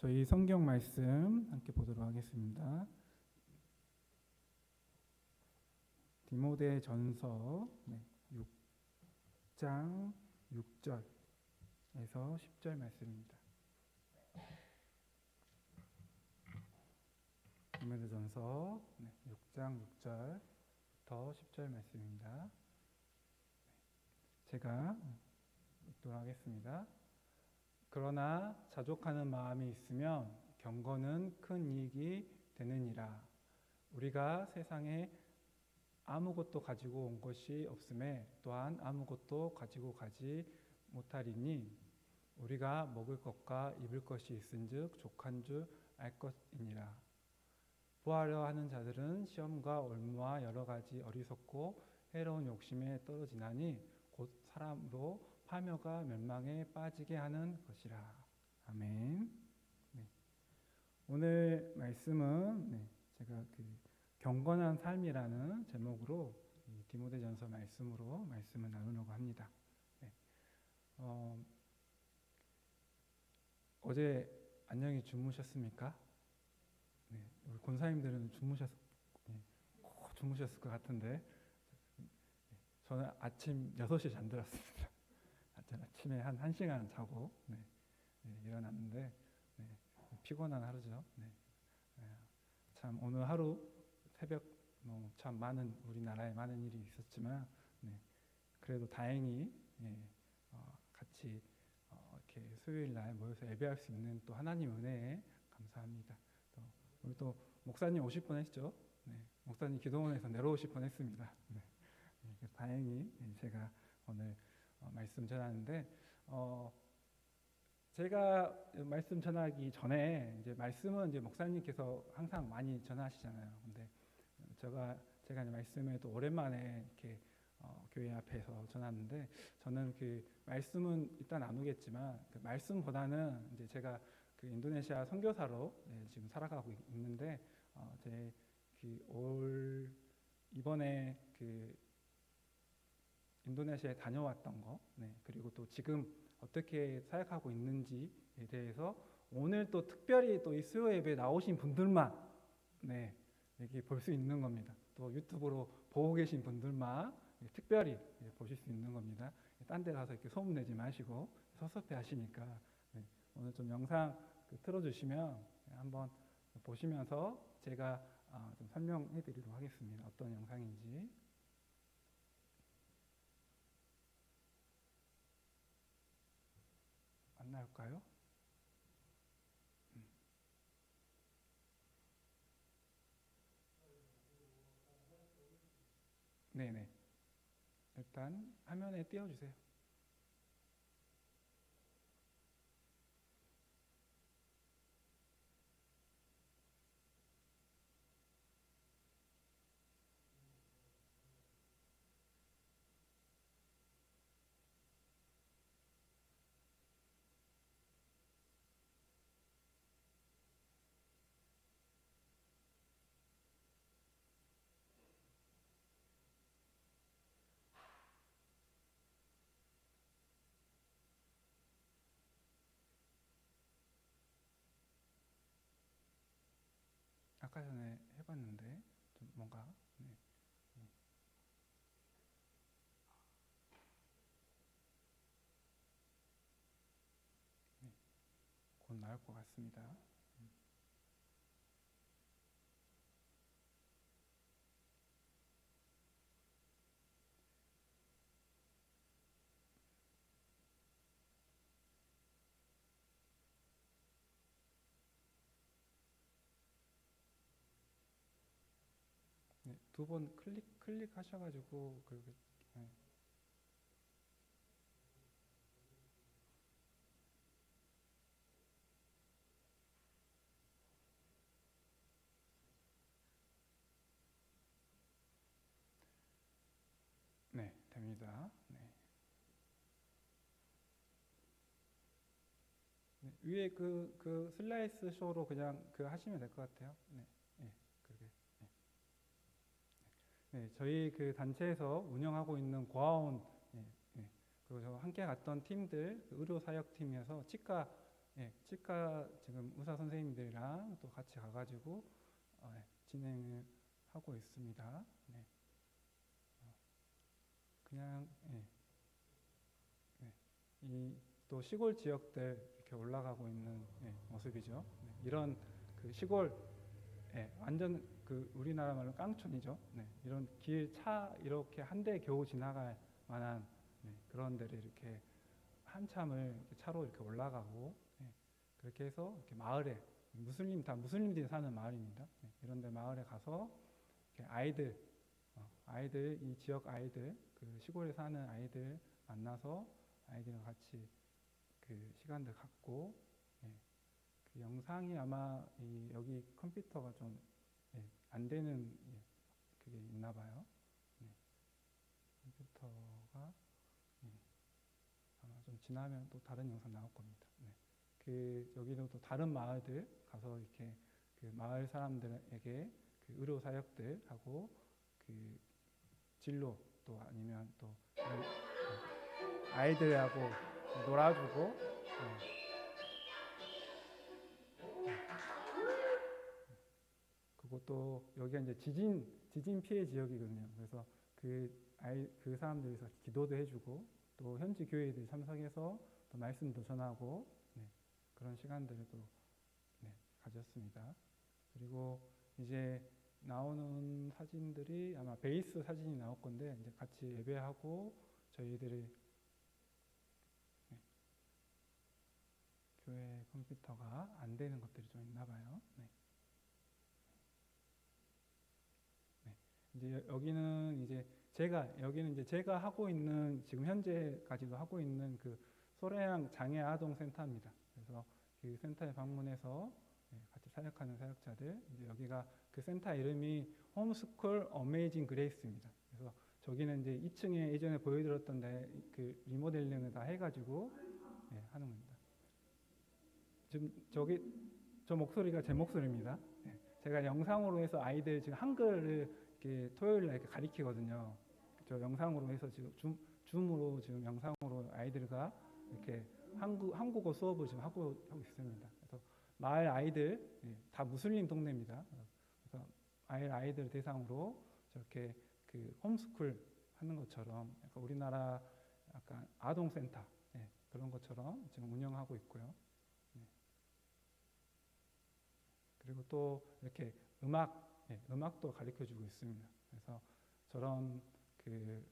저희 성경 말씀 함께 보도록 하겠습니다. 디모데전서 6장 6절에서 10절 말씀입니다. 디모데전서 6장 6절부터 10절 말씀입니다. 제가 읽도록 하겠습니다. 그러나 자족하는 마음이 있으면 경건은 큰 이익이 되느니라. 우리가 세상에 아무것도 가지고 온 것이 없음에 또한 아무것도 가지고 가지 못하리니 우리가 먹을 것과 입을 것이 있은즉 족한 줄 알 것이니라. 부하려 하는 자들은 시험과 올무와 여러 가지 어리석고 해로운 욕심에 떨어지나니 곧 사람으로 파멸과 멸망에 빠지게 하는 것이라. 아멘. 오늘 말씀은 제가 경건한 삶이라는 제목으로 디모데전서 말씀으로 말씀을 나누려고 합니다. 어제 안녕히 주무셨습니까? 우리 권사님들은 주무셨을 것 같은데 저는 아침 6시에 잠들었습니다. 아침에 한 1시간 자고 일어났는데 피곤한 하루죠. 참 오늘 하루 새벽 참 많은 우리나라에 많은 일이 있었지만 그래도 다행히 같이 이렇게 수요일 날 모여서 예배할 수 있는 또 하나님 은혜에 감사합니다. 우리 또 목사님 오실 뻔했죠. 목사님 기도원에서 내려오실 뻔했습니다. 다행히 제가 오늘 말씀 전하는데 제가 말씀 전하기 전에 이제 말씀은 이제 목사님께서 항상 많이 전하시잖아요. 근데 제가 말씀에도 오랜만에 이렇게 교회 앞에서 전하는데 저는 그 말씀은 일단 나누겠지만 그 말씀보다는 이제 제가 그 인도네시아 선교사로 지금 살아가고 있는데 제 올 이번에 그 인도네시아에 다녀왔던 거, 그리고 또 지금 어떻게 사역하고 있는지에 대해서 오늘 또 특별히 또 이 수요 예배에 나오신 분들만 이렇게 볼 수 있는 겁니다. 또 유튜브로 보고 계신 분들만 특별히 보실 수 있는 겁니다. 딴 데 가서 이렇게 소문내지 마시고 섭섭해 하시니까 오늘 좀 영상 틀어주시면 한번 보시면서 제가 좀 설명해 드리도록 하겠습니다. 어떤 영상인지. 안 나올까요? 네네. 일단 화면에 띄워주세요. 아까 전에 해봤는데 좀 뭔가 곧 나올 것 같습니다. 두 번 클릭하셔가지고 그렇게 됩니다. 위에 그 슬라이스 쇼로 그냥 하시면 될 것 같아요. 그러게. 저희 그 단체에서 운영하고 있는 고아원 그리고 저 함께 갔던 팀들 의료 사역 팀이어서 치과 치과 지금 의사 선생님들이랑 또 같이 가가지고 진행을 하고 있습니다. 네. 그냥 이 또 시골 지역들 이렇게 올라가고 있는 모습이죠. 이런 그 시골 완전 그 우리나라 말로 깡촌이죠. 이런 길 차 이렇게 한 대 겨우 지나갈 만한 그런 데를 이렇게 한참을 이렇게 차로 이렇게 올라가고 그렇게 해서 이렇게 마을에 무슬림들이 사는 마을입니다. 이런 데 마을에 가서 이렇게 아이들 이 지역 아이들 그 시골에 사는 아이들 만나서 아이들과 같이 그 시간들 갖고 그 영상이 아마 여기 컴퓨터가 좀 안 되는 그게 있나 봐요. 컴퓨터가 아마 좀 지나면 또 다른 영상 나올 겁니다. 그 여기도 또 다른 마을들 가서 이렇게 그 마을 사람들에게 그 의료 사역들하고 그 진로 또 아니면 또 아이들하고 놀아주고 그리고 또 여기가 이제 지진 피해 지역이거든요. 그래서 그 사람들에서 기도도 해주고 또 현지 교회들 참석해서 또 말씀도 전하고 그런 시간들을 또 가졌습니다. 그리고 이제 나오는 사진들이 아마 베이스 사진이 나올 건데 이제 같이 예배하고 저희들이 교회 컴퓨터가 안 되는 것들이 좀 있나 봐요. 이제 여기는 이제 제가 하고 있는 지금 현재까지도 하고 있는 그 소래양 장애 아동 센터입니다. 그래서 그 센터에 방문해서 같이 사역하는 사역자들 이제 여기가 그 센터 이름이 홈스쿨 어메이징 그레이스입니다. 그래서 저기는 이제 2층에 예전에 보여드렸던 데 그 리모델링을 다 해가지고 하는 겁니다. 지금 저 목소리가 제 목소리입니다. 제가 영상으로 해서 아이들 지금 한글을 이렇게 토요일 날 이렇게 가리키거든요. 저 영상으로 해서 지금 줌으로 지금 영상으로 아이들과 이렇게 한국어 수업을 지금 하고 있습니다. 그래서 마을 아이들 다 무슬림 동네입니다. 그래서 아이들 대상으로 저렇게 그 홈스쿨 하는 것처럼 약간 우리나라 약간 아동센터 그런 것처럼 지금 운영하고 있고요. 그리고 또 이렇게 음악도 가르쳐주고 있습니다. 그래서 저런 그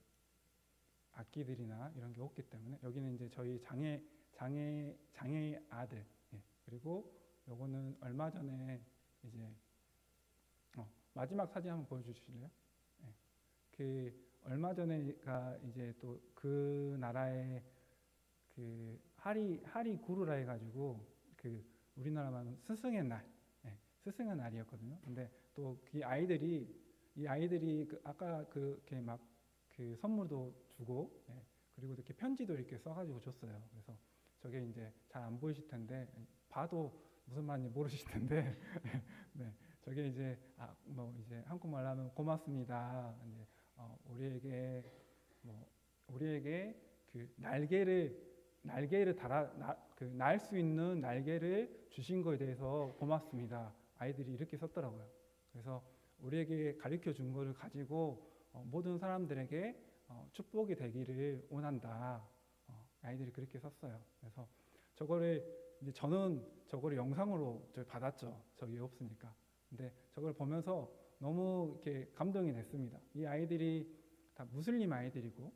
악기들이나 이런 게 없기 때문에 여기는 이제 저희 장애 아들 그리고 요거는 얼마 전에 이제 마지막 사진 한번 보여주실래요? 그 얼마 전에가 이제 또 그 나라의 그 하리 구루라 해가지고 그 우리나라 말은 스승의 날이었거든요. 근데 또 이 아이들이 그 아까 그렇게 막 그 선물도 주고 그리고 이렇게 편지도 이렇게 써가지고 줬어요. 그래서 저게 이제 잘 안 보이실 텐데 봐도 무슨 말인지 모르실 텐데 저게 이제 뭐 이제 한국말로 하면 고맙습니다. 이제 우리에게 그 날개를 날 수 있는 날개를 주신 거에 대해서 고맙습니다. 아이들이 이렇게 썼더라고요. 그래서 우리에게 가르쳐 준 거를 가지고 모든 사람들에게 축복이 되기를 원한다. 아이들이 그렇게 썼어요. 그래서 저는 저거를 영상으로 받았죠. 저기 없으니까. 근데 저걸 보면서 너무 이렇게 감동이 됐습니다. 이 아이들이 다 무슬림 아이들이고,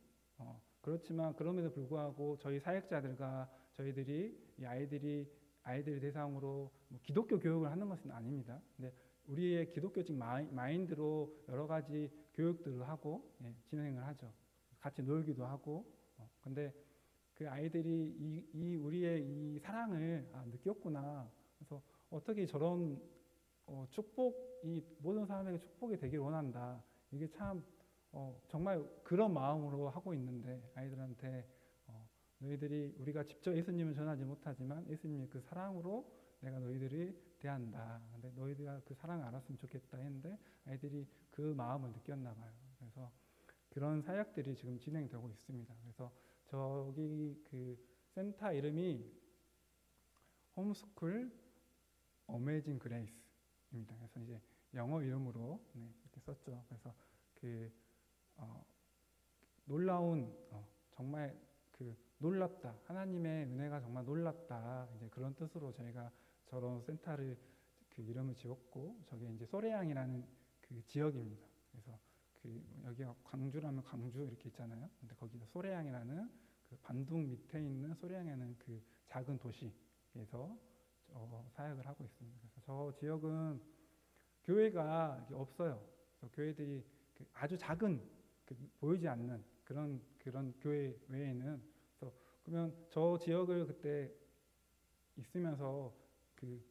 그렇지만 그럼에도 불구하고 저희 사역자들과 저희들이 이 아이들 대상으로 뭐 기독교 교육을 하는 것은 아닙니다. 근데 우리의 기독교적 마인드로 여러 가지 교육들을 하고 진행을 하죠. 같이 놀기도 하고. 근데 그 아이들이 우리의 이 사랑을 느꼈구나. 그래서 어떻게 저런 축복이 모든 사람에게 축복이 되길 원한다. 이게 참 정말 그런 마음으로 하고 있는데 아이들한테 너희들이 우리가 직접 예수님을 전하지 못하지만 예수님의 그 사랑으로 내가 너희들이 대한다. 근데 너희들이 그 사랑을 알았으면 좋겠다 했는데 아이들이 그 마음을 느꼈나 봐요. 그래서 그런 사역들이 지금 진행되고 있습니다. 그래서 저기 그 센터 이름이 홈스쿨 어메이징 그레이스입니다. 그래서 이제 영어 이름으로 이렇게 썼죠. 그래서 그 놀라운 정말 그 놀랍다, 하나님의 은혜가 정말 놀랍다, 이제 그런 뜻으로 저희가 저런 센터를 그 이름을 지었고, 저게 이제 소래양이라는 그 지역입니다. 그래서 그 여기가 광주라면 광주 이렇게 있잖아요. 근데 거기서 소래양이라는 그 반둥 밑에 있는 소래양이라는 그 작은 도시에서 사역을 하고 있습니다. 그래서 저 지역은 교회가 없어요. 그래서 교회들이 그 아주 작은 보이지 않는 그런 교회 외에는, 그래서 그러면 저 지역을 그때 있으면서 그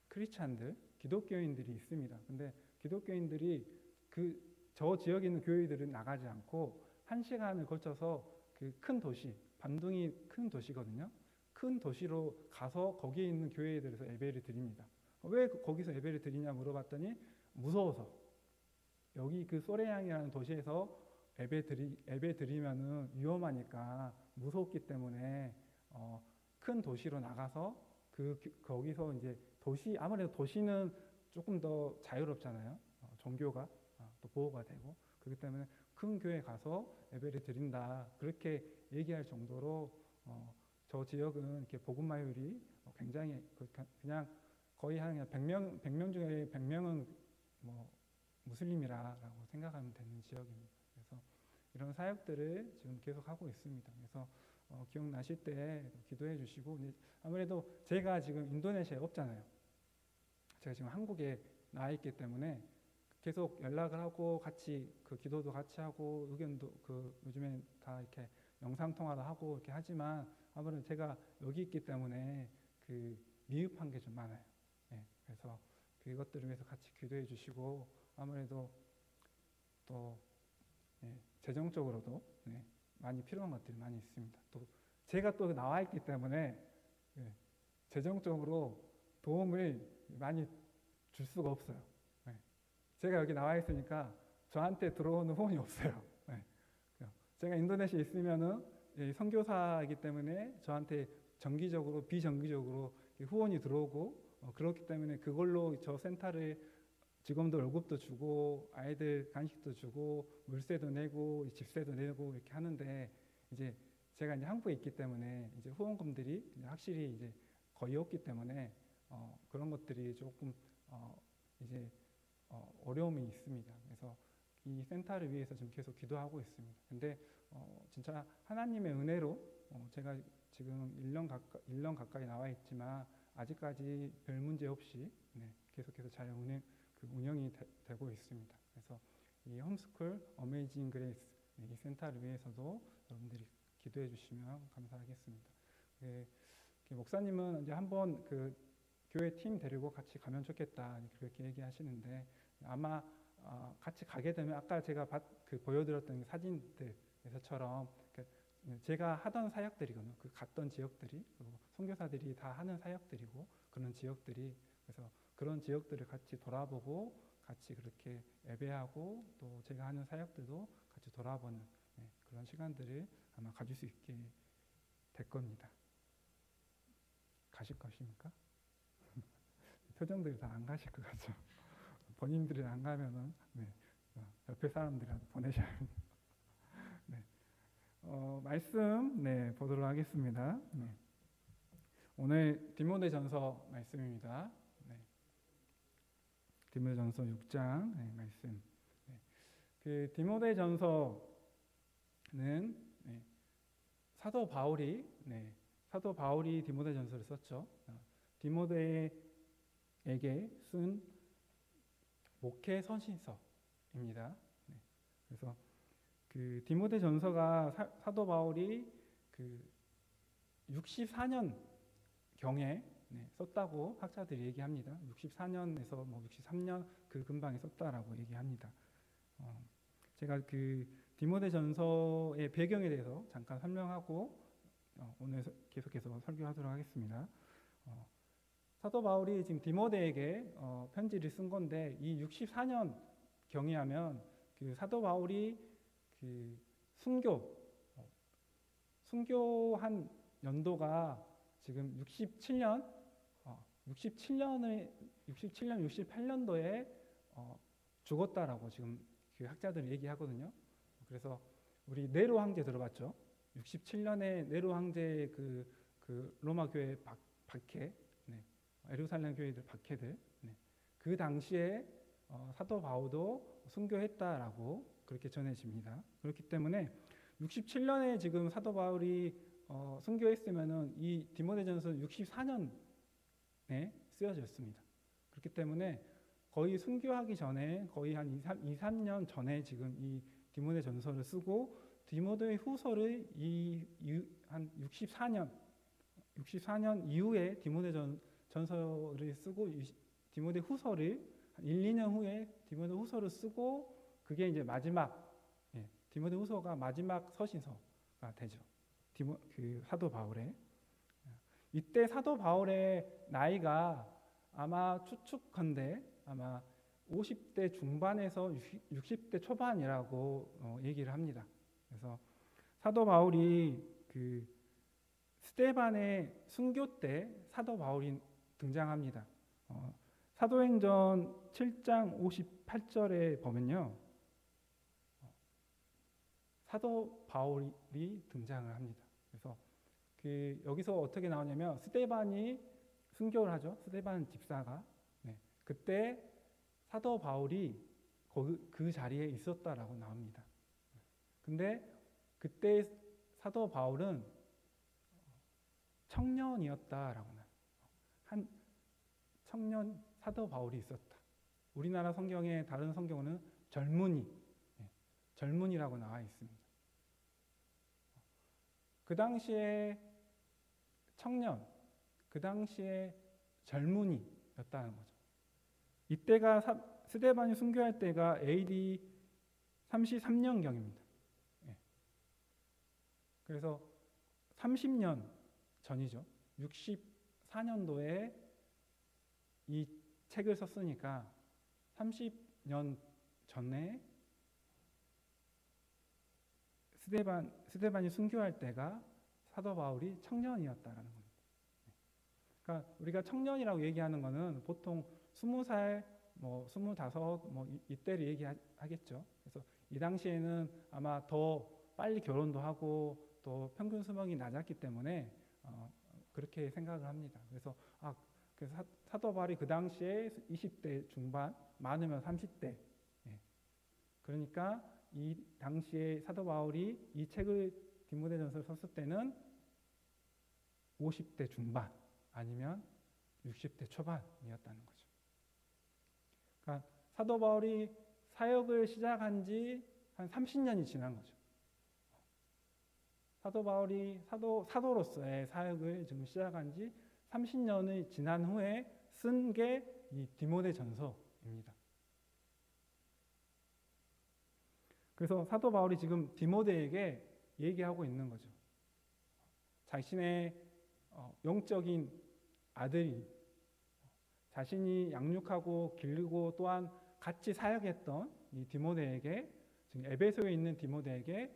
크리스찬들, 기독교인들이 있습니다. 근데 기독교인들이 그 저 지역에 있는 교회들은 나가지 않고 1시간을 걸쳐서 그 큰 도시, 반둥이 큰 도시거든요. 큰 도시로 가서 거기에 있는 교회들에서 예배를 드립니다. 왜 거기서 예배를 드리냐 물어봤더니 무서워서. 여기 그 소래양이라는 도시에서 예배 드리면은 위험하니까 무섭기 때문에 큰 도시로 나가서 거기서 이제 아무래도 도시는 조금 더 자유롭잖아요. 종교가 또 보호가 되고, 그렇기 때문에 큰 교회 가서 예배를 드린다, 그렇게 얘기할 정도로 저 지역은 이렇게 복음화율이 굉장히 그냥 거의 한 100명 중에 100명은 뭐 무슬림이라고 생각하면 되는 지역입니다. 그래서 이런 사역들을 지금 계속 하고 있습니다. 그래서 기억나실 때 기도해 주시고, 아무래도 제가 지금 인도네시아에 없잖아요. 제가 지금 한국에 나와 있기 때문에 계속 연락을 하고 같이 그 기도도 같이 하고 의견도 요즘에 다 이렇게 영상 통화도 하고 이렇게 하지만, 아무래도 제가 여기 있기 때문에 그 미흡한 게 좀 많아요. 그래서 그것들을 위해서 같이 기도해 주시고, 아무래도 또 재정적으로도 많이 필요한 것들이 많이 있습니다. 또 제가 또 나와 있기 때문에 재정적으로 도움을 많이 줄 수가 없어요. 제가 여기 나와 있으니까 저한테 들어오는 후원이 없어요. 제가 인도네시아에 있으면은 선교사이기 때문에 저한테 정기적으로 비정기적으로 후원이 들어오고, 그렇기 때문에 그걸로 저 센터를 직원들 월급도 주고 아이들 간식도 주고 물세도 내고 집세도 내고 이렇게 하는데, 이제 제가 이제 한국에 있기 때문에 이제 후원금들이 이제 확실히 이제 거의 없기 때문에 그런 것들이 조금 이제 어려움이 있습니다. 그래서 이 센터를 위해서 지금 계속 기도하고 있습니다. 근데 진짜 하나님의 은혜로 제가 지금 1년 가까이 나와 있지만 아직까지 별 문제 없이 계속해서 잘 운영이 되고 있습니다. 그래서 이 홈스쿨 어메이징 그레이스 이 센터를 위해서도 여러분들이 기도해 주시면 감사하겠습니다. 목사님은 이제 한번 그 교회 팀 데리고 같이 가면 좋겠다 그렇게 얘기하시는데, 아마 같이 가게 되면 아까 제가 보여드렸던 사진들에서처럼 제가 하던 사역들이거든요. 그 갔던 지역들이, 그리고 선교사들이 다 하는 사역들이고 그런 지역들이, 그래서 그런 지역들을 같이 돌아보고 같이 그렇게 예배하고 또 제가 하는 사역들도 같이 돌아보는 그런 시간들을 아마 가질 수 있게 될 겁니다. 가실 것입니까? 표정들이 다 안 가실 것 같죠. 본인들이 안 가면은 옆에 사람들이라도 보내셔야 합니다. 말씀 보도록 하겠습니다. 오늘 디모데전서 말씀입니다. 디모데전서 6장 말씀. 그 디모데전서는 사도 바울이 디모데전서를 썼죠. 디모데에게 쓴 목회 서신서입니다. 그래서 그 디모데전서가 사도 바울이 그 64년 경에 썼다고 학자들이 얘기합니다. 64년에서 63년 그 근방에 썼다라고 얘기합니다. 제가 그 디모데전서의 배경에 대해서 잠깐 설명하고 오늘 계속해서 설교하도록 하겠습니다. 사도 바울이 지금 디모데에게 편지를 쓴 건데, 이 64년 경이하면 그 사도 바울이 그 순교한 연도가 지금 67년 67년, 68년도에 죽었다라고 지금 그 학자들이 얘기하거든요. 그래서 우리 네로 황제 들어봤죠? 67년에 네로 황제의 그 로마 교회 박해, 네. 예루살렘 교회들 박해들, 네. 그 당시에 사도 바울도 순교했다라고 그렇게 전해집니다. 그렇기 때문에 67년에 지금 사도 바울이 순교했으면은 이 디모데전서 64년에 쓰여졌습니다. 그렇기 때문에 거의 순교하기 전에 거의 한 2, 3년 전에 지금 이 디모데전서를 쓰고 디모데 후서를 한 64년 이후에 디모데전서를 쓰고 디모데 후서를 한 1, 2년 후에 디모데 후서를 쓰고 그게 이제 마지막 디모데 후서가 마지막 서신서가 되죠. 그 사도 바울의 이때 사도 바울의 나이가 아마 추측컨대 아마 50대 중반에서 60대 초반이라고 얘기를 합니다. 그래서 사도 바울이 그 스데반의 순교 때 사도 바울이 등장합니다. 사도행전 7장 58절에 보면요. 사도 바울이 등장을 합니다. 그래서 여기서 어떻게 나오냐면 스데반이 순교를 하죠. 스데반 집사가. 네. 그때 사도 바울이 그 자리에 있었다라고 나옵니다. 근데 그때 사도 바울은 청년이었다라고 나와요. 한 청년 사도 바울이 있었다. 우리나라 성경에 다른 성경은 젊은이, 젊은이라고 나와 있습니다. 그 당시에 청년, 그 당시에 젊은이였다는 거죠. 이때가 스데반이 순교할 때가 AD 33년경입니다. 그래서 30년 전이죠. 64년도에 이 책을 썼으니까 30년 전에 스데반이 순교할 때가 사도 바울이 청년이었다라는 겁니다. 그러니까 우리가 청년이라고 얘기하는 거는 보통 20살, 25, 이때를 얘기하겠죠. 그래서 이 당시에는 아마 더 빨리 결혼도 하고 또 평균 수명이 낮았기 때문에 그렇게 생각을 합니다. 그래서 사도 바울이 그 당시에 20대 중반, 많으면 30대. 그러니까 이 당시에 사도 바울이 이 책을 디모데전서를 썼을 때는 50대 중반 아니면 60대 초반이었다는 거죠. 그러니까 사도 바울이 사역을 시작한 지 한 30년이 지난 거죠. 사도 바울이 사도로서의 사역을 지금 시작한 지 30년이 지난 후에 쓴 게 이 디모데전서입니다. 그래서 사도 바울이 지금 디모데에게 얘기하고 있는 거죠. 자신의 영적인 아들이 자신이 양육하고 기르고 또한 같이 사역했던 이 디모데에게 지금 에베소에 있는 디모데에게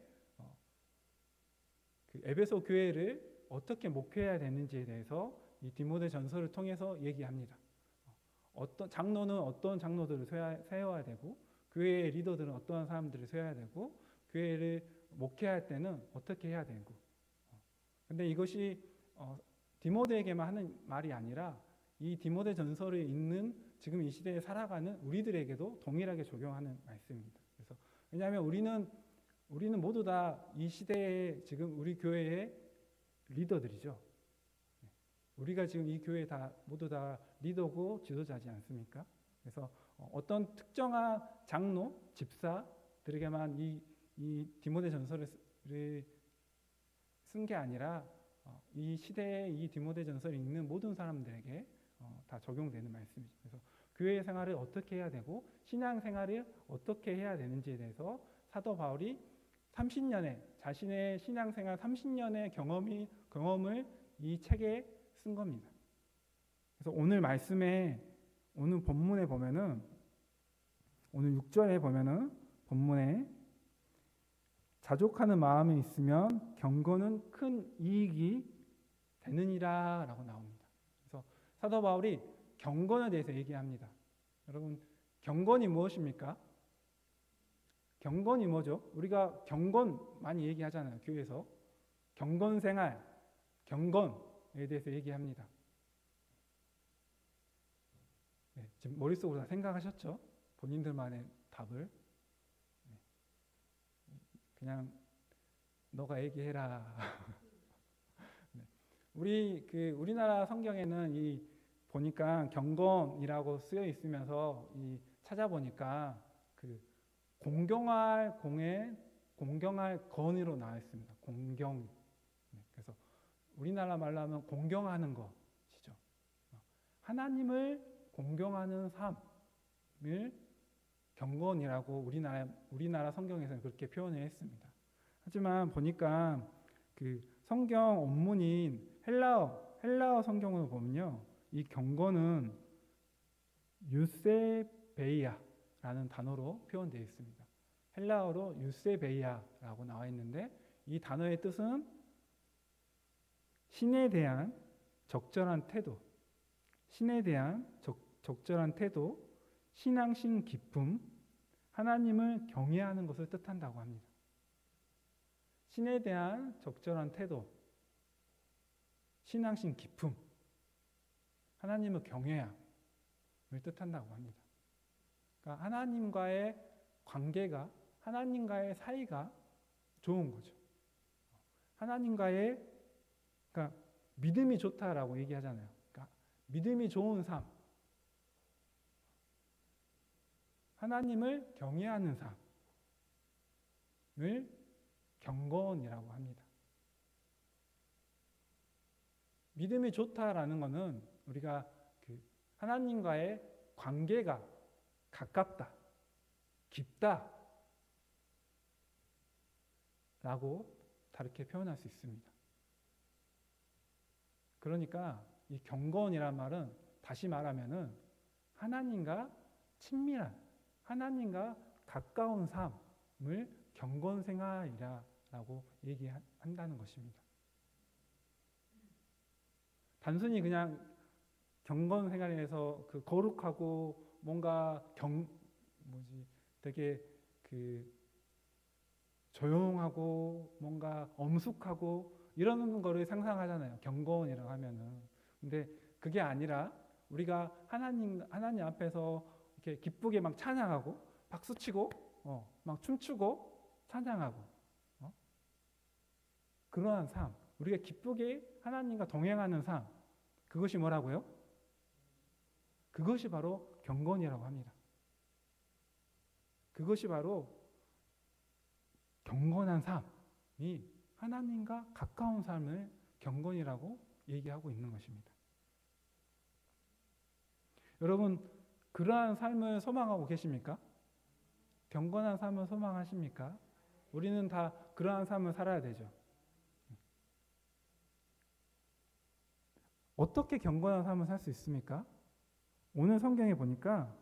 그 에베소 교회를 어떻게 목회해야 되는지에 대해서 이 디모데전서를 통해서 얘기합니다. 어떤 장로는 어떤 장로들을 세워야 되고 교회의 리더들은 어떠한 사람들을 세워야 되고 교회를 목회할 때는 어떻게 해야 되고 근데 이것이 디모데에게만 하는 말이 아니라 이 디모데전서를 읽는 지금 이 시대에 살아가는 우리들에게도 동일하게 적용하는 말씀입니다. 그래서 왜냐하면 우리는 모두 다 이 시대에 지금 우리 교회의 리더들이죠. 우리가 지금 이 교회 모두 다 리더고 지도자지 않습니까? 그래서 어떤 특정한 장로, 집사들에게만 이 디모데전서를 쓴 게 아니라 이 시대에 이 디모데전서를 읽는 모든 사람들에게 다 적용되는 말씀이죠. 그래서 교회 생활을 어떻게 해야 되고 신앙 생활을 어떻게 해야 되는지에 대해서 사도 바울이 30년의 자신의 신앙 생활 30년의 경험을 이 책에 쓴 겁니다. 그래서 오늘 본문에 보면은 오늘 6절에 보면은 본문에 자족하는 마음이 있으면 경건은 큰 이익이 되느니라라고 나옵니다. 그래서 사도 바울이 경건에 대해서 얘기합니다. 여러분, 경건이 무엇입니까? 경건이 뭐죠? 우리가 경건 많이 얘기하잖아요. 교회에서. 경건 생활, 경건에 대해서 얘기합니다. 네, 지금 머릿속으로 다 생각하셨죠? 본인들만의 답을. 네. 그냥 너가 얘기해라. 네. 우리나라 성경에는 보니까 경건이라고 쓰여 있으면서 찾아보니까 공경할 공에 공경할 건으로 나와 있습니다. 공경. 네, 그래서 우리나라 말로 하면 공경하는 것이죠. 하나님을 공경하는 삶을 경건이라고 우리나라 성경에서는 그렇게 표현을 했습니다. 하지만 보니까 성경 원문인 헬라어 성경을 보면요, 이 경건은 유세베이아라는 단어로 표현되어 있습니다. 헬라어로 유세베이아라고 나와 있는데 이 단어의 뜻은 신에 대한 적절한 태도, 적절한 태도, 신앙심 깊음, 하나님을 경외하는 것을 뜻한다고 합니다. 신에 대한 적절한 태도, 신앙심 깊음, 하나님을 경외함을 뜻한다고 합니다. 그러니까 하나님과의 관계가, 하나님과의 사이가 좋은 거죠. 그러니까 믿음이 좋다라고 얘기하잖아요. 그러니까 믿음이 좋은 삶, 하나님을 경외하는 삶을 경건이라고 합니다. 믿음이 좋다라는 것은 우리가 하나님과의 관계가 가깝다, 깊다 라고 다르게 표현할 수 있습니다. 그러니까 이 경건이란 말은 다시 말하면은 하나님과 친밀한, 하나님과 가까운 삶을 경건 생활이라고 얘기한다는 것입니다. 단순히 그냥 경건 생활에서 거룩하고 뭔가 되게 조용하고 뭔가 엄숙하고 이런 거를 상상하잖아요. 경건이라고 하면은. 근데 그게 아니라 우리가 하나님 앞에서 이렇게 기쁘게 막 찬양하고 박수치고 막 춤추고 찬양하고 그러한 삶, 우리가 기쁘게 하나님과 동행하는 삶, 그것이 뭐라고요? 그것이 바로 경건이라고 합니다. 그것이 바로 경건한 삶이 하나님과 가까운 삶을 경건이라고 얘기하고 있는 것입니다. 여러분, 그러한 삶을 소망하고 계십니까? 경건한 삶을 소망하십니까? 우리는 다 그러한 삶을 살아야 되죠. 어떻게 경건한 삶을 살 수 있습니까? 오늘 성경에 보니까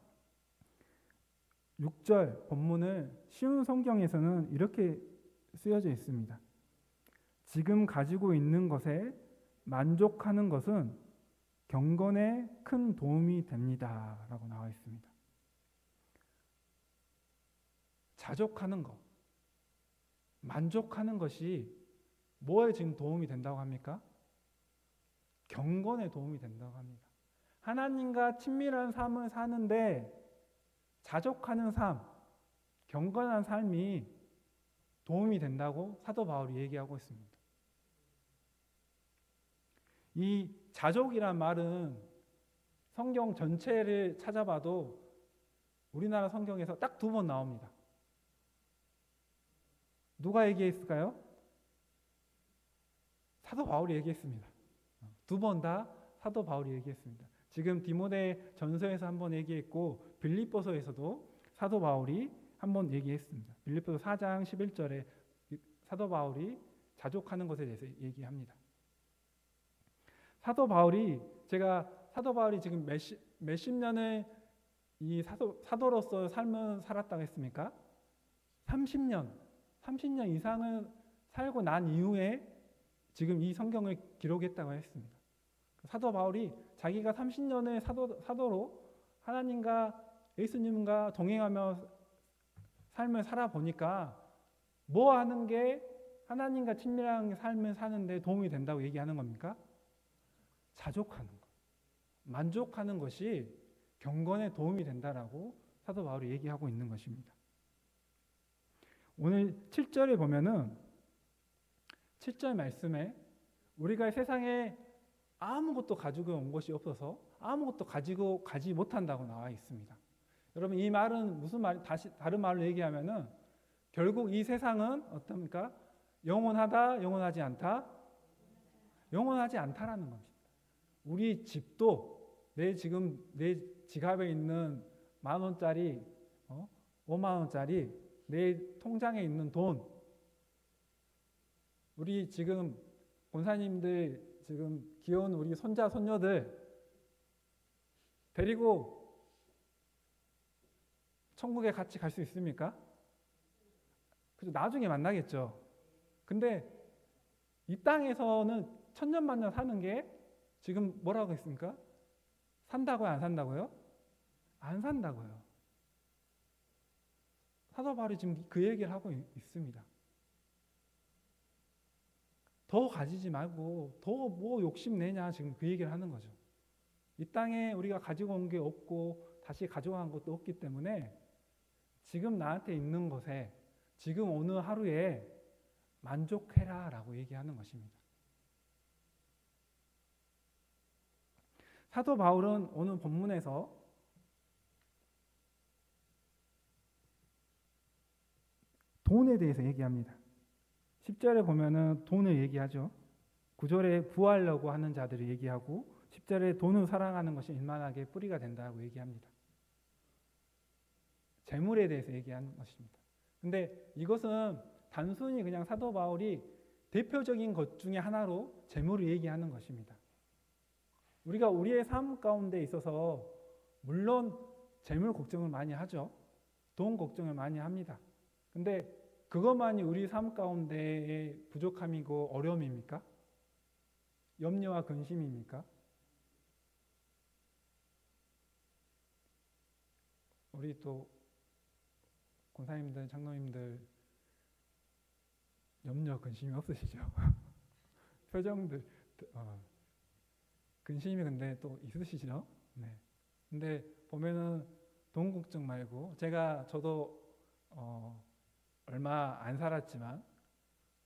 6절 본문을 쉬운 성경에서는 이렇게 쓰여져 있습니다. 지금 가지고 있는 것에 만족하는 것은 경건에 큰 도움이 됩니다 라고 나와 있습니다. 자족하는 것, 만족하는 것이 뭐에 지금 도움이 된다고 합니까? 경건에 도움이 된다고 합니다. 하나님과 친밀한 삶을 사는데 자족하는 삶, 경건한 삶이 도움이 된다고 사도 바울이 얘기하고 있습니다. 이 자족이란 말은 성경 전체를 찾아봐도 우리나라 성경에서 딱 2번 나옵니다. 누가 얘기했을까요? 사도 바울이 얘기했습니다. 2번 다 사도 바울이 얘기했습니다. 지금 디모데 전서에서 한번 얘기했고 빌립보서에서도 사도 바울이 한번 얘기했습니다. 빌립보서 4장 11절에 사도 바울이 자족하는 것에 대해서 얘기합니다. 사도 바울이 지금 몇십 년을 이 사도로서 삶을 살았다고 했습니까? 30년 이상을 살고 난 이후에 지금 이 성경을 기록했다고 했습니다. 사도 바울이 자기가 30년의 사도로 하나님과 예수님과 동행하며 삶을 살아보니까 뭐 하는 게 하나님과 친밀한 삶을 사는데 도움이 된다고 얘기하는 겁니까? 자족하는 것, 만족하는 것이 경건에 도움이 된다라고 사도 바울이 얘기하고 있는 것입니다. 오늘 7절에 보면은 7절 말씀에 우리가 세상에 아무것도 가지고 온 것이 없어서 아무것도 가지고 가지 못한다고 나와 있습니다. 여러분 이 말은 무슨 말? 다른 말로 얘기하면은 결국 이 세상은 어떻습니까? 영원하다, 영원하지 않다? 영원하지 않다라는 겁니다. 우리 집도 지금 내 지갑에 있는 10,000원짜리, 5만 원짜리, 내 통장에 있는 돈, 우리 지금 권사님들 지금 귀여운 우리 손자 손녀들 데리고 천국에 같이 갈 수 있습니까? 그죠? 나중에 만나겠죠. 근데 이 땅에서는 천년만년 사는 게 지금 뭐라고 했습니까? 산다고요? 안 산다고요? 안 산다고요. 사도 바울이 지금 그 얘기를 하고 있습니다. 더 가지지 말고 더 뭐 욕심내냐 지금 그 얘기를 하는 거죠. 이 땅에 우리가 가지고 온 게 없고 다시 가져간 것도 없기 때문에 지금 나한테 있는 것에 지금 오늘 하루에 만족해라 라고 얘기하는 것입니다. 사도 바울은 오늘 본문에서 돈에 대해서 얘기합니다. 10절에 보면은 돈을 얘기하죠. 9절에 부하려고 하는 자들을 얘기하고 10절에 돈을 사랑하는 것이 일만하게 뿌리가 된다고 얘기합니다. 재물에 대해서 얘기하는 것입니다. 근데 이것은 단순히 그냥 사도 바울이 대표적인 것 중에 하나로 재물을 얘기하는 것입니다. 우리가 우리의 삶 가운데 있어서 물론 재물 걱정을 많이 하죠. 돈 걱정을 많이 합니다. 근데 그것만이 우리 삶 가운데의 부족함이고 어려움입니까? 염려와 근심입니까? 우리 또 권사님들, 장로님들 염려, 근심이 없으시죠? 표정들 근심이 근데 또 있으시죠? 네. 근데 보면은 돈 걱정 말고 저도 얼마 안 살았지만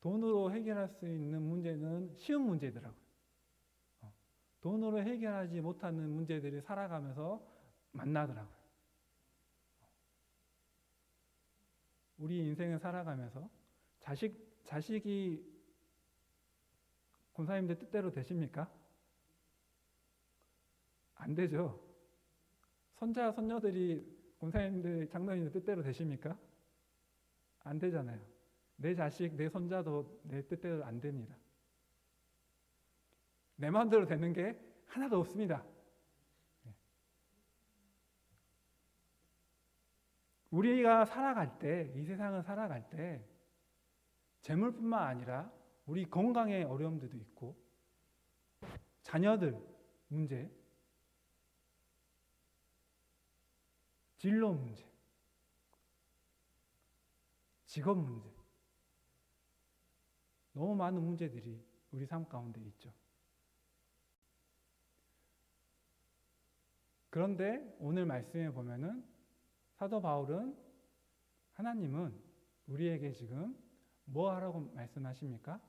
돈으로 해결할 수 있는 문제는 쉬운 문제더라고요. 돈으로 해결하지 못하는 문제들이 살아가면서 만나더라고요. 우리 인생을 살아가면서 자식이 권사님들 뜻대로 되십니까? 안 되죠. 손자, 손녀들이 권사님들, 장로님들 뜻대로 되십니까? 안 되잖아요. 내 자식, 내 손자도 내 뜻대로 안 됩니다. 내 마음대로 되는 게 하나도 없습니다. 우리가 살아갈 때, 이 세상을 살아갈 때 재물뿐만 아니라 우리 건강의 어려움들도 있고 자녀들 문제, 진로 문제, 직업 문제, 너무 많은 문제들이 우리 삶 가운데 있죠. 그런데 오늘 말씀에 보면은 사도 바울은 하나님은 우리에게 지금 뭐 하라고 말씀하십니까?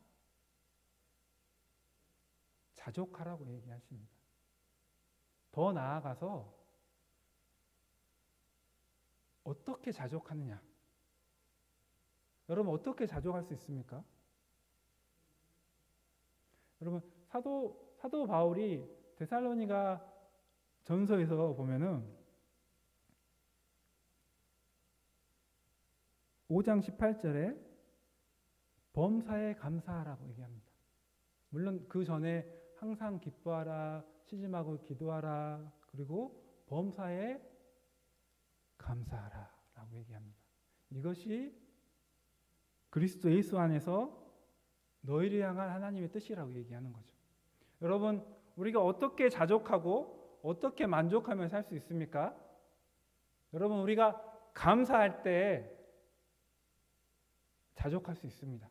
자족하라고 얘기하십니다. 더 나아가서 어떻게 자족하느냐? 여러분 어떻게 자족할 수 있습니까? 여러분 사도 바울이 데살로니가 전서에서 보면은 5장 18절에 범사에 감사하라고 얘기합니다. 물론 그 전에 항상 기뻐하라, 시짐하고 기도하라, 그리고 범사에 감사하라 라고 얘기합니다. 이것이 그리스도 예수 안에서 너희를 향한 하나님의 뜻이라고 얘기하는 거죠. 여러분 우리가 어떻게 자족하고 어떻게 만족하며 살 수 있습니까? 여러분, 우리가 감사할 때 자족할 수 있습니다.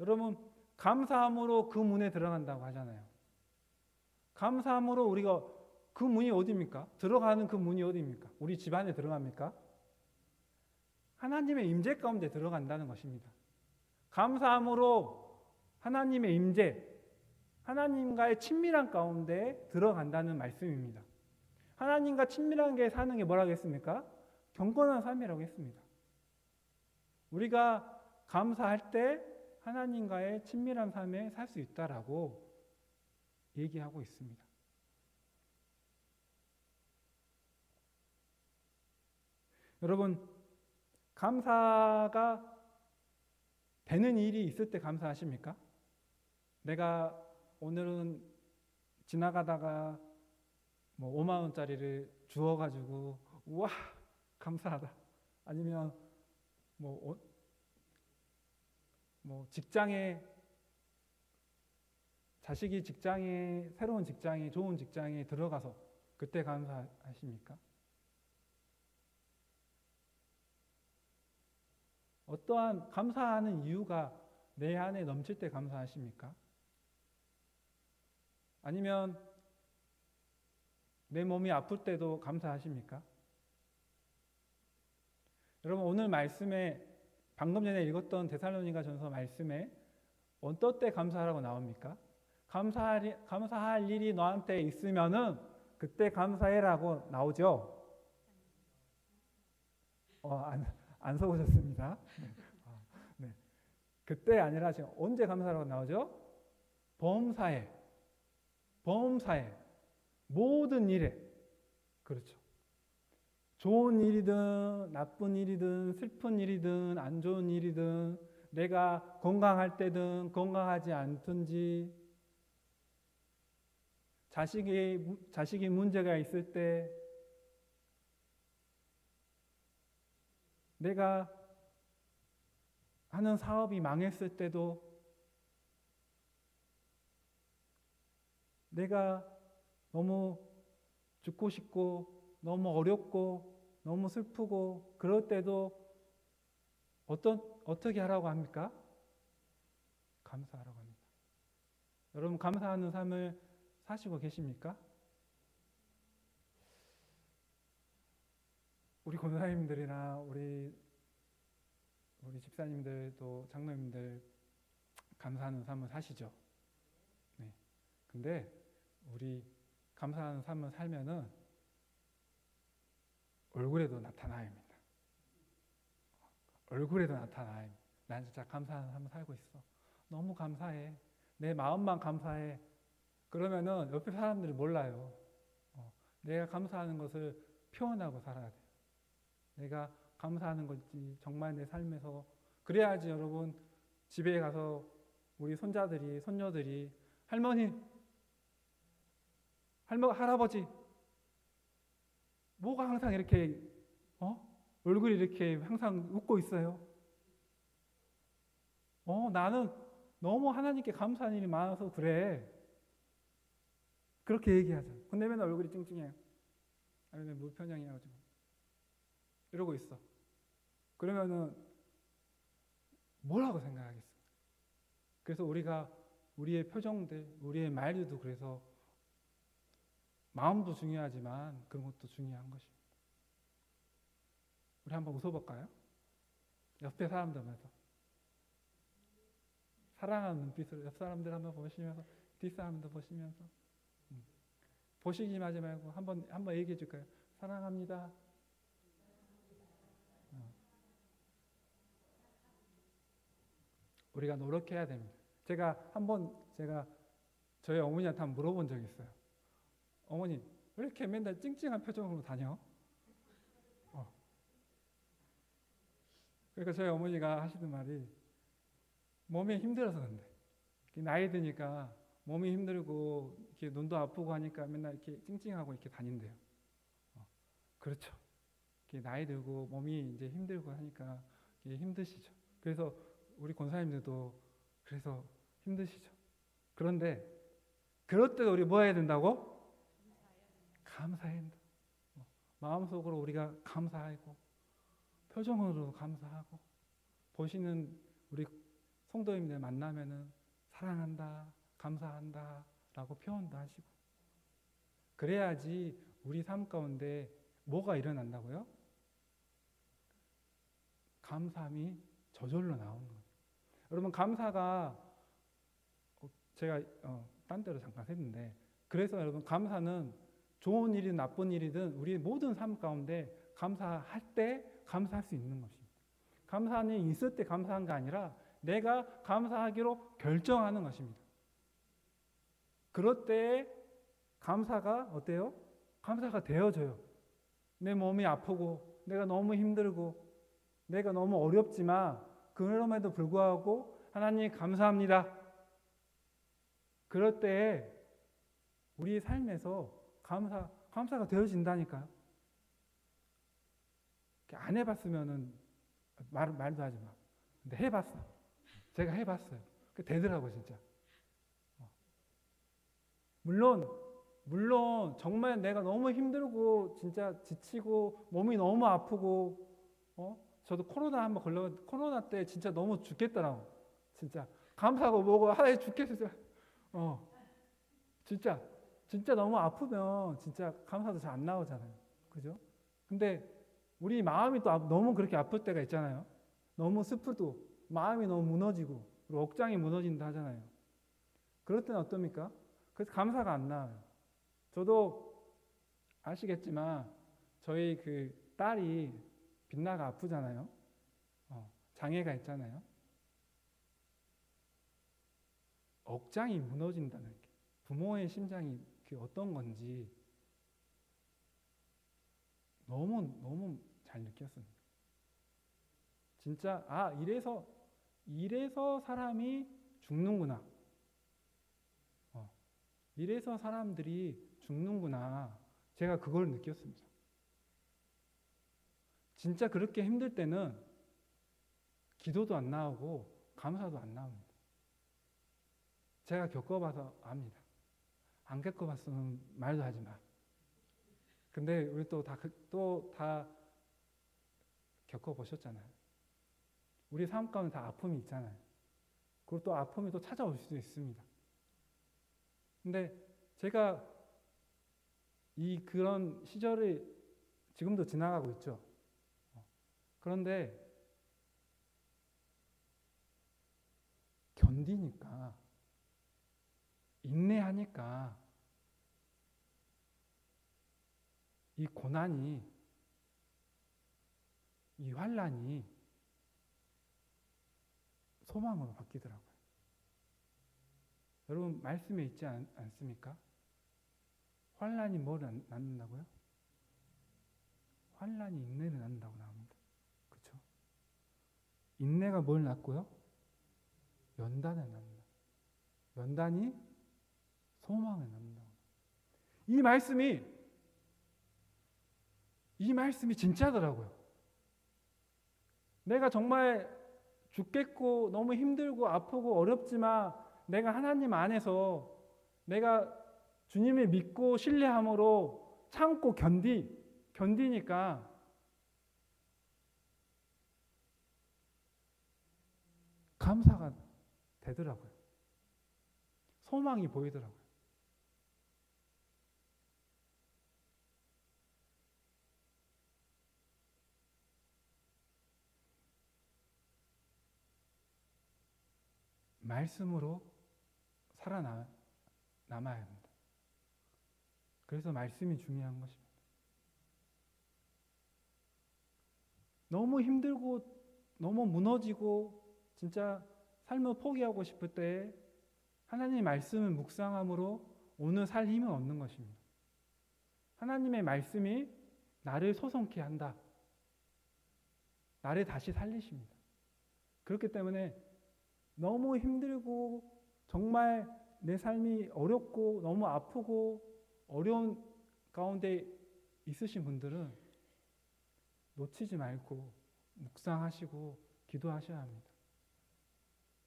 여러분, 감사함으로 그 문에 들어간다고 하잖아요. 감사함으로 우리가 그 문이 어디입니까? 들어가는 그 문이 어디입니까? 우리 집 안에 들어갑니까? 하나님의 임재 가운데 들어간다는 것입니다. 감사함으로 하나님의 임재, 하나님과의 친밀한 가운데 들어간다는 말씀입니다. 하나님과 친밀하게 사는 게 뭐라고 했습니까? 경건한 삶이라고 했습니다. 우리가 감사할 때 하나님과의 친밀한 삶에 살 수 있다라고 얘기하고 있습니다. 여러분, 감사가 되는 일이 있을 때 감사하십니까? 내가 오늘은 지나가다가 뭐 5만 원짜리를 주워가지고 우와 감사하다. 아니면 뭐 직장에 자식이 직장에 새로운 직장에 좋은 직장에 들어가서 그때 감사하십니까? 어떠한 감사하는 이유가 내 안에 넘칠 때 감사하십니까? 아니면 내 몸이 아플 때도 감사하십니까? 여러분, 오늘 말씀에 방금 전에 읽었던 데살로니가 전서 말씀에 어떨 때 감사하라고 나옵니까? 감사할 일이 너한테 있으면은 그때 감사해라고 나오죠? 안 써보셨습니다. 네. 그때 아니라 지금 언제 감사라고 나오죠? 범사에 모든 일에, 그렇죠. 좋은 일이든 나쁜 일이든 슬픈 일이든 안 좋은 일이든 내가 건강할 때든 건강하지 않든지 자식이 문제가 있을 때 내가 하는 사업이 망했을 때도 내가 너무 죽고 싶고 너무 어렵고 너무 슬프고 그럴 때도 어떻게 하라고 합니까? 감사하라고 합니다. 여러분, 감사하는 삶을 사시고 계십니까? 우리 권사님들이나 우리 집사님들도 장로님들 감사하는 삶을 사시죠. 네. 근데 우리 감사하는 삶을 살면은 얼굴에도 나타나야 합니다. 얼굴에도 나타나야 합니다. 난 진짜 감사하는 삶을 살고 있어. 너무 감사해. 내 마음만 감사해. 그러면은 옆에 사람들이 몰라요. 내가 감사하는 것을 표현하고 살아야 돼요. 내가 감사하는 건지 정말 내 삶에서 그래야지 여러분 집에 가서 우리 손자들이 손녀들이 할아버지 뭐가 항상 이렇게 얼굴이 이렇게 항상 웃고 있어요. 나는 너무 하나님께 감사한 일이 많아서 그래. 그렇게 얘기하죠. 근데 맨날 얼굴이 찡찡해요. 아니면 무표정이야 가지고 이러고 있어. 그러면은 뭐라고 생각하겠습니까? 그래서 우리가 우리의 표정들, 우리의 말들도 그래서 마음도 중요하지만 그런 것도 중요한 것입니다. 우리 한번 웃어볼까요? 옆에 사람들 보면서 사랑하는 눈빛으로 옆 사람들 한번 보시면서 뒷사람도 보시면서 보시기만 하지 말고 한번 얘기해 줄까요? 사랑합니다. 우리가 노력해야 됩니다. 제가 저희 어머니한테 한번 물어본 적이 있어요. 어머니, 왜 이렇게 맨날 찡찡한 표정으로 다녀? 그러니까 저희 어머니가 하시는 말이 몸이 힘들어서 그런데 나이 드니까 몸이 힘들고 이렇게 눈도 아프고 하니까 맨날 이렇게 찡찡하고 이렇게 다닌대요. 그렇죠. 이렇게 나이 들고 몸이 이제 힘들고 하니까 힘드시죠. 그래서 우리 권사님들도 그래서 힘드시죠. 그런데 그럴 때 우리 뭐 해야 된다고? 감사해야 된다. 마음속으로 우리가 감사하고 표정으로 감사하고 보시는 우리 성도님들 만나면은 사랑한다, 감사한다 라고 표현도 하시고 그래야지 우리 삶 가운데 뭐가 일어난다고요? 감사함이 저절로 나오는 거예요. 여러분 감사가 제가 딴 데로 잠깐 했는데 그래서 여러분 감사는 좋은 일이든 나쁜 일이든 우리 모든 삶 가운데 감사할 때 감사할 수 있는 것입니다. 감사는 있을 때 감사한 게 아니라 내가 감사하기로 결정하는 것입니다. 그럴 때 감사가 어때요? 감사가 되어져요. 내 몸이 아프고 내가 너무 힘들고 내가 너무 어렵지만 그럼에도 불구하고 하나님 감사합니다. 그럴 때 우리 삶에서 감사가 되어진다니까요. 안 해봤으면은 말도 하지 마. 근데 해봤어. 제가 해봤어요. 되더라고 진짜. 물론 정말 내가 너무 힘들고 진짜 지치고 몸이 너무 아프고 저도 코로나 한번 코로나 때 진짜 너무 죽겠더라고. 진짜 감사하고 뭐고 하나님 죽겠어요. 진짜 너무 아프면 진짜 감사도 잘 안 나오잖아요. 그죠? 근데 우리 마음이 또 너무 그렇게 아플 때가 있잖아요. 너무 슬프고 마음이 너무 무너지고 그리고 억장이 무너진다 하잖아요. 그럴 때는 어떻습니까? 그래서 감사가 안 나와요. 저도 아시겠지만 저희 그 딸이 빛나가 아프잖아요. 장애가 있잖아요. 억장이 무너진다는 게 부모의 심장이 어떤 건지 너무 잘 느꼈습니다. 진짜 이래서 사람이 죽는구나. 이래서 사람들이 죽는구나. 제가 그걸 느꼈습니다. 진짜 그렇게 힘들 때는 기도도 안 나오고 감사도 안 나옵니다. 제가 겪어봐서 압니다. 안 겪어봤으면 말도 하지 마. 근데 우리 또 다 겪어보셨잖아요. 우리 삶 가운데 다 아픔이 있잖아요. 그리고 또 아픔이 또 찾아올 수도 있습니다. 근데 제가 그런 시절이 지금도 지나가고 있죠. 그런데 견디니까 인내하니까 이 고난이 이 환난이 소망으로 바뀌더라고요. 여러분 말씀에 있지 않습니까? 환난이 뭐를 낳는다고요? 환난이 인내를 낳는다고 나옵니다. 그렇죠? 인내가 뭘 낳고요? 연단을 낳는다. 연단이 소망을 낳는다고. 이 말씀이 진짜더라고요. 내가 정말 죽겠고 너무 힘들고 아프고 어렵지만 내가 하나님 안에서 내가 주님을 믿고 신뢰함으로 참고 견디니까 감사가 되더라고요. 소망이 보이더라고요. 말씀으로 살아남아야 합니다. 그래서 말씀이 중요한 것입니다. 너무 힘들고 너무 무너지고 진짜 삶을 포기하고 싶을 때 하나님의 말씀을 묵상함으로 오늘 살 힘을 얻는 것입니다. 하나님의 말씀이 나를 소성케 한다. 나를 다시 살리십니다. 그렇기 때문에 너무 힘들고 정말 내 삶이 어렵고 너무 아프고 어려운 가운데 있으신 분들은 놓치지 말고 묵상하시고 기도하셔야 합니다.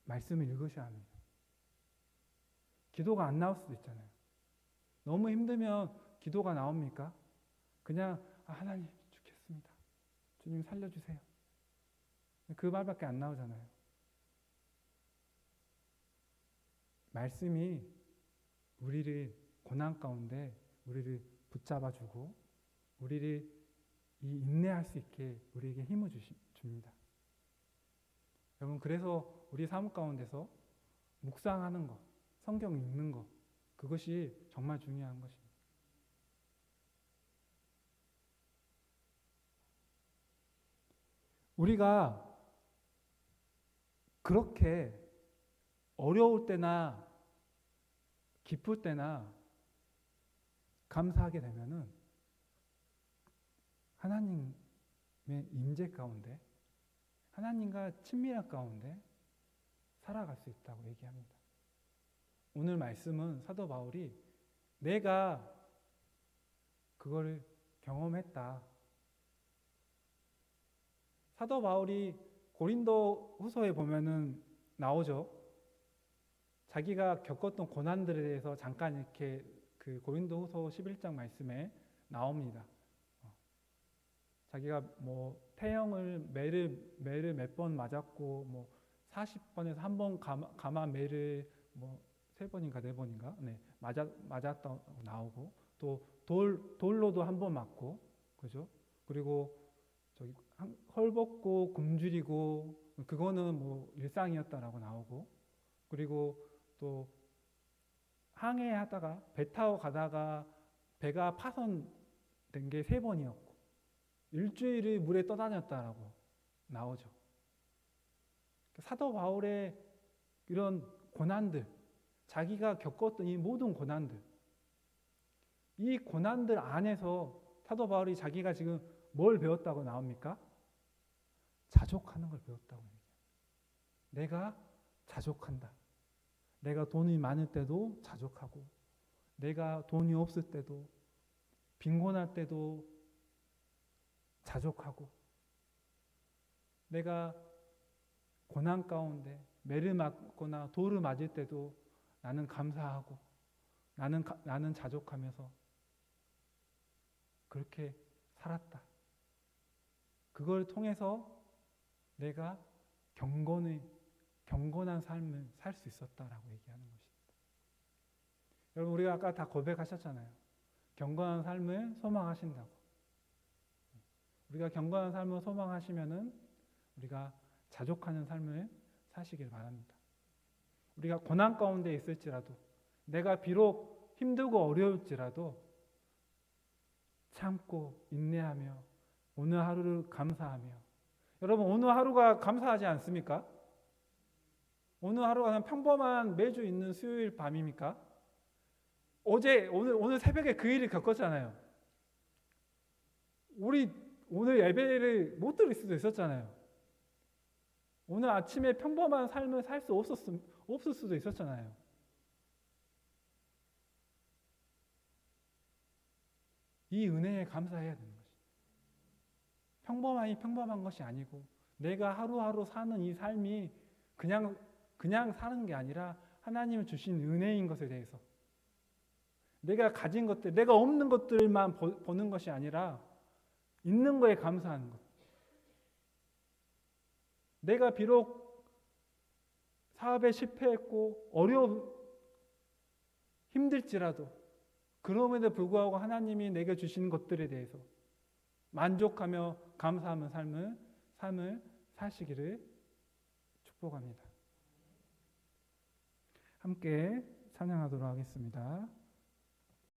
말씀을 읽으셔야 합니다. 기도가 안 나올 수도 있잖아요. 너무 힘들면 기도가 나옵니까? 그냥 하나님 죽겠습니다. 주님 살려주세요. 그 말밖에 안 나오잖아요. 말씀이 우리를 고난 가운데 우리를 붙잡아주고 우리를 이 인내할 수 있게 우리에게 힘을 줍니다. 여러분, 그래서 우리 삶 가운데서 묵상하는 것, 성경 읽는 것, 그것이 정말 중요한 것입니다. 우리가 그렇게 어려울 때나 기쁠 때나 감사하게 되면은 하나님의 임재 가운데, 하나님과 친밀한 가운데 살아갈 수 있다고 얘기합니다. 오늘 말씀은 사도 바울이 내가 그거를 경험했다. 사도 바울이 고린도 후서에 보면은 나오죠. 자기가 겪었던 고난들에 대해서 잠깐 이렇게 그 고린도 후서 11장 말씀에 나옵니다. 자기가 뭐 태형을 매를 몇 번 맞았고 뭐 40번에서 한 번 가마 매를 뭐 3번인가 4번인가 맞았다 나오고 또 돌로도 한 번 맞고 그죠? 그리고 저기 헐벗고 굶주리고 그거는 뭐 일상이었다라고 나오고 그리고 또 항해하다가 배 타고 가다가 배가 파손된 게 3번이었고 일주일을 물에 떠다녔다라고 나오죠. 사도 바울의 이런 고난들, 자기가 겪었던 이 모든 고난들, 이 고난들 안에서 사도 바울이 자기가 지금 뭘 배웠다고 나옵니까? 자족하는 걸 배웠다고 얘기해요. 내가 자족한다. 내가 돈이 많을 때도 자족하고 내가 돈이 없을 때도 빈곤할 때도 자족하고 내가 고난 가운데 매를 맞거나 돌을 맞을 때도 나는 감사하고 나는 자족하면서 그렇게 살았다. 그걸 통해서 내가 경건한 삶을 살 수 있었다라고 얘기하는 것입니다. 여러분, 우리가 아까 다 고백하셨잖아요. 경건한 삶을 소망하신다고. 우리가 경건한 삶을 소망하시면은 우리가 자족하는 삶을 사시길 바랍니다. 우리가 고난 가운데 있을지라도 내가 비록 힘들고 어려울지라도 참고 인내하며 오늘 하루를 감사하며 여러분 오늘 하루가 감사하지 않습니까? 오늘 하루가 그냥 평범한 매주 있는 수요일 밤입니까? 오늘 새벽에 그 일을 겪었잖아요. 우리 오늘 예배를 못 드릴 수도 있었잖아요. 오늘 아침에 평범한 삶을 살 수 없을 수도 있었잖아요. 이 은혜에 감사해야 되는 것이. 평범한 것이 아니고 내가 하루하루 사는 이 삶이 그냥 사는 게 아니라 하나님이 주신 은혜인 것에 대해서 내가 가진 것들, 내가 없는 것들만 보는 것이 아니라 있는 거에 감사하는 것. 내가 비록 사업에 실패했고 힘들지라도 그럼에도 불구하고 하나님이 내게 주신 것들에 대해서 만족하며 감사하며 삶을 사시기를 축복합니다. 함께 찬양하도록 하겠습니다.